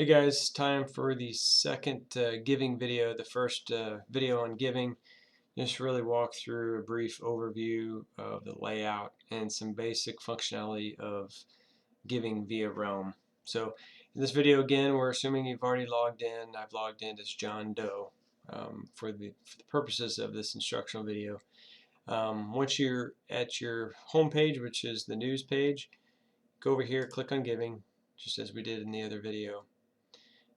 Hey guys, time for the second giving video, the first video on giving. Just really walk through a brief overview of the layout and some basic functionality of giving via Realm. So in this video again, we're assuming you've already logged in. I've logged in as John Doe for the purposes of this instructional video. Once you're at your home page, which is the news page, go over here, click on giving, just as we did in the other video,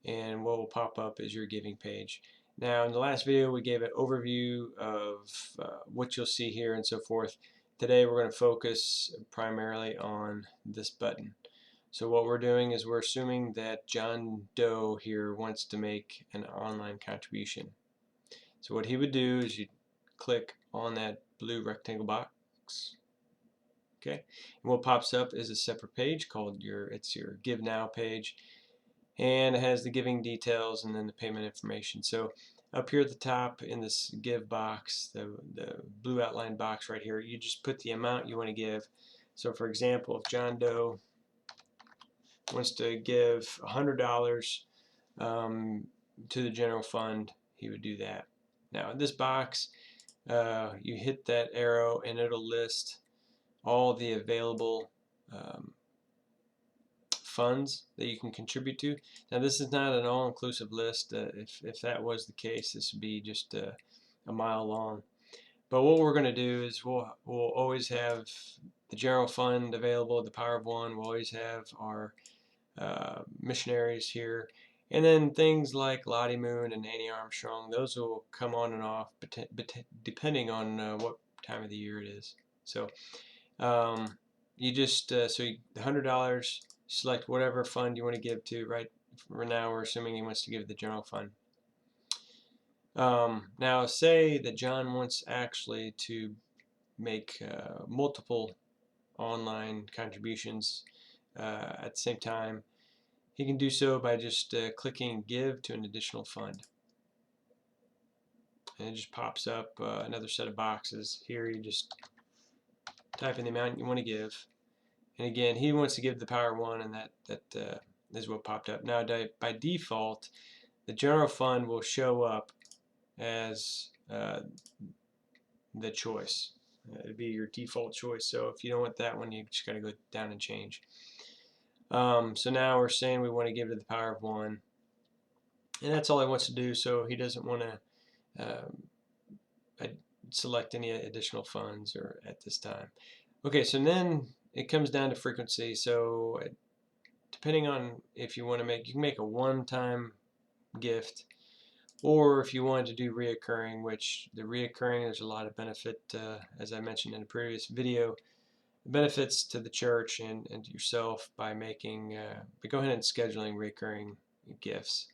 and what will pop up is your giving page. Now in the last video we gave an overview of what you'll see here and so forth. Today we're going to focus primarily on this button. So what we're doing is we're assuming that John Doe here wants to make an online contribution. So what he would do is you click on that blue rectangle box. Okay, and what pops up is a separate page called your Give Now page, and it has the giving details and then the payment information. So up here at the top in this give box, the blue outline box right here, you just put the amount you want to give. So for example, if John Doe wants to give $100 to the general fund, he would do that. Now in this box, you hit that arrow and it'll list all the available funds that you can contribute to. Now this is not an all-inclusive list. If that was the case, this would be just a mile long. But what we're going to do is we'll always have the general fund available, the Power of One. We'll always have our missionaries here, and then things like Lottie Moon and Annie Armstrong. Those will come on and off depending on what time of the year it is. So you just the $100. Select whatever fund you want to give to. Right for now we're assuming he wants to give the general fund. Now say that John wants actually to make multiple online contributions at the same time. He can do so by just clicking give to an additional fund, and it just pops up another set of boxes. Here you just type in the amount you want to give. And again, he wants to give the Power One, and that is what popped up. Now, by default, the general fund will show up as the choice. It'd be your default choice. So if you don't want that one, you just got to go down and change. So now we're saying we want to give to the Power of One, and that's all he wants to do. So he doesn't want to select any additional funds or at this time. Okay, so then it comes down to frequency. So depending on if you want to make, you can make a one-time gift, or if you wanted to do reoccurring, which the reoccurring, there's a lot of benefit, as I mentioned in a previous video, benefits to the church and to yourself by making, by going ahead and scheduling recurring gifts.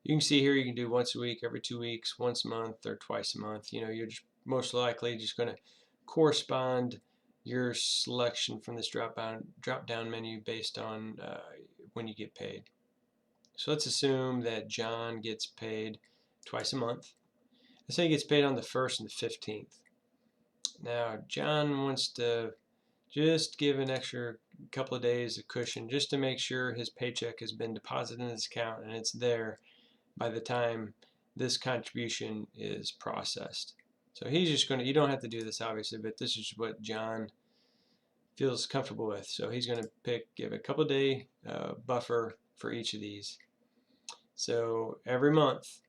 You can see here you can do once a week, every 2 weeks, once a month, or twice a month. You know, you're just most likely just going to correspond your selection from this drop down menu based on when you get paid. So let's assume that John gets paid twice a month. Let's say he gets paid on the 1st and the 15th. Now John wants to just give an extra couple of days of cushion just to make sure his paycheck has been deposited in his account and it's there by the time this contribution is processed. So he's just going to, you don't have to do this obviously, but this is what John feels comfortable with. So he's going to give a couple day buffer for each of these. So every month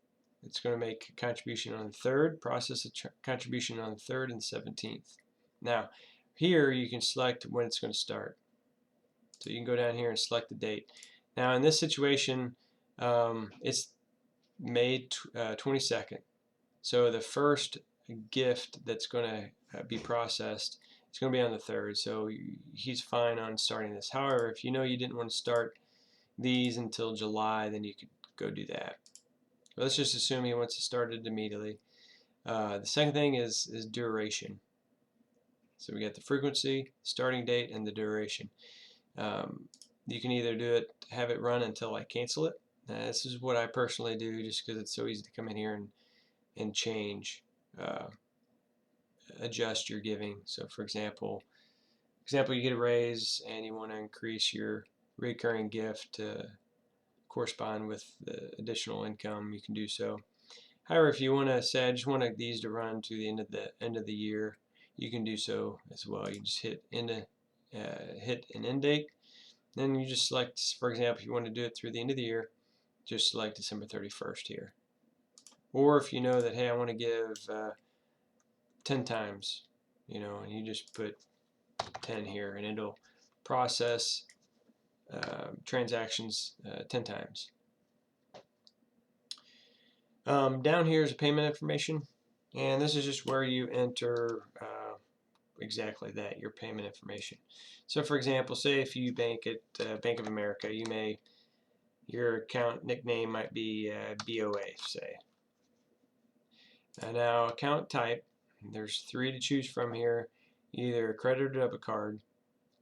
it's going to make a contribution on the 3rd, process a contribution on the 3rd and 17th. Now here you can select when it's going to start. So you can go down here and select the date. Now in this situation, it's May 22nd. So the first gift that's going to be processed, it's going to be on the 3rd. So he's fine on starting this. However, if you know you didn't want to start these until July, then you could go do that. But let's just assume he wants to start it immediately. The second thing is duration. So we got the frequency, starting date, and the duration. You can either do it, have it run until I cancel it. This is what I personally do just because it's so easy to come in here and change, adjust your giving. So for example, you get a raise and you want to increase your recurring gift correspond with the additional income, you can do so. However, if you want to say, I just want these to run to the end of the year, you can do so as well. You just hit an end date. Then you just select, for example, if you want to do it through the end of the year, just select December 31st here. Or if you know that, hey, I want to give 10 times, you know, and you just put 10 here, and it'll process transactions 10 times. Down here is payment information, and this is just where you enter exactly that, your payment information. So for example, say if you bank at Bank of America, your account nickname might be BOA, say. Now account type, there's 3 to choose from here, either credit or debit card,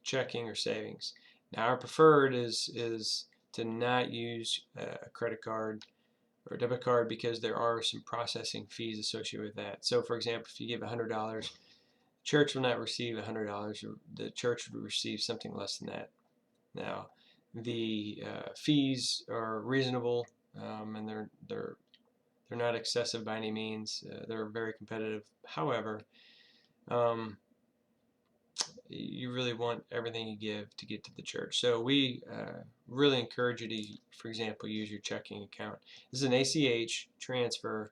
checking, or savings. Now our preferred is to not use a credit card or debit card because there are some processing fees associated with that. So for example, if you give $100, church will not receive $100. The church will receive something less than that. Now the fees are reasonable, and they're not excessive by any means. They're very competitive. However, you really want everything you give to get to the church. So we really encourage you to, for example, use your checking account. This is an ACH transfer,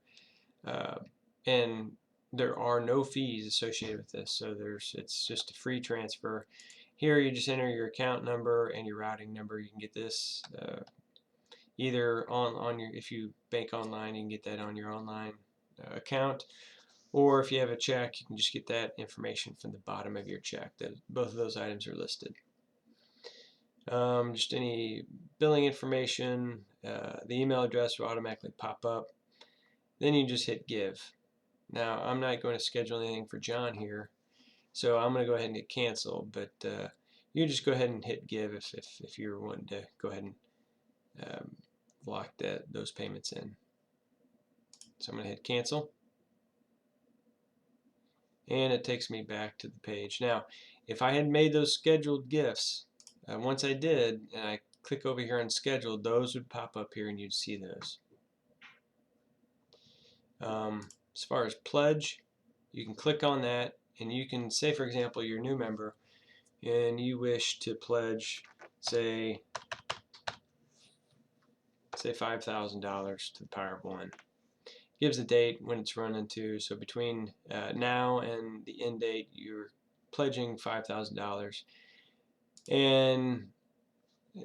and there are no fees associated with this. So it's just a free transfer. Here you just enter your account number and your routing number. You can get this either on your, if you bank online, you can get that on your online account. Or if you have a check, you can just get that information from the bottom of your check. Both of those items are listed. Just any billing information, the email address will automatically pop up. Then you just hit give. Now I'm not going to schedule anything for John here, so I'm going to go ahead and hit cancel. But you just go ahead and hit give if you're wanting to go ahead and lock those payments in. So I'm going to hit cancel. And it takes me back to the page. Now, if I had made those scheduled gifts, once I did, and I click over here on scheduled, those would pop up here and you'd see those. As far as pledge, you can click on that, and you can say, for example, you're a new member, and you wish to pledge, say $5,000 to the power of 1. Gives a date when it's running to, so between now and the end date you're pledging $5,000, and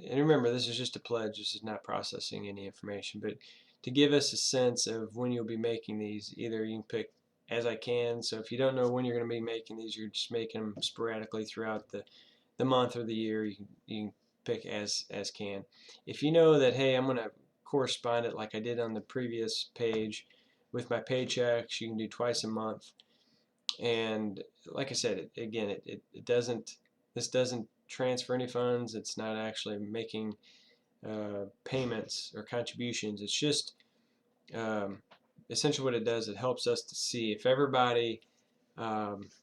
remember, this is just a pledge, this is not processing any information, but to give us a sense of when you'll be making these, either you can pick as I can, so if you don't know when you're going to be making these, you're just making them sporadically throughout the month or the year, you can pick as can. If you know that, hey, I'm going to correspond it like I did on the previous page with my paychecks, you can do twice a month. And like I said, this doesn't transfer any funds. It's not actually making payments or contributions. It's just essentially what it does, it helps us to see if everybody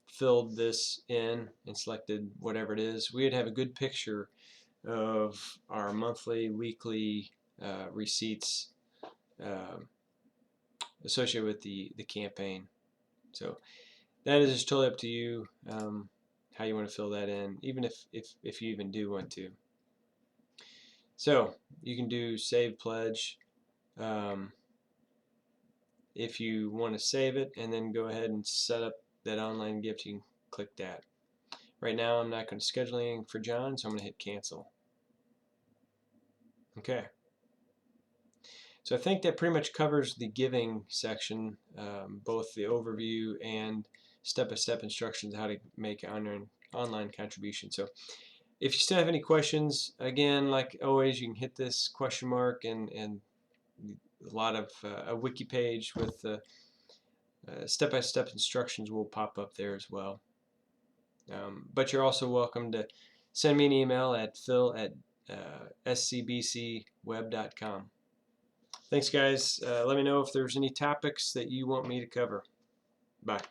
filled this in and selected whatever it is, we would have a good picture of our monthly, weekly receipts associated with the campaign. So that is just totally up to you how you want to fill that in, even if you even do want to. So you can do save pledge if you want to save it, and then go ahead and set up that online gift. You can click that. Right now I'm not going to schedule anything for John, so I'm going to hit cancel. Okay. So I think that pretty much covers the giving section, both the overview and step-by-step instructions how to make an online contribution. So if you still have any questions, again, like always, you can hit this question mark, and a lot of a wiki page with step-by-step instructions will pop up there as well. But you're also welcome to send me an email at phil@scbcweb.com. Thanks, guys. Let me know if there's any topics that you want me to cover. Bye.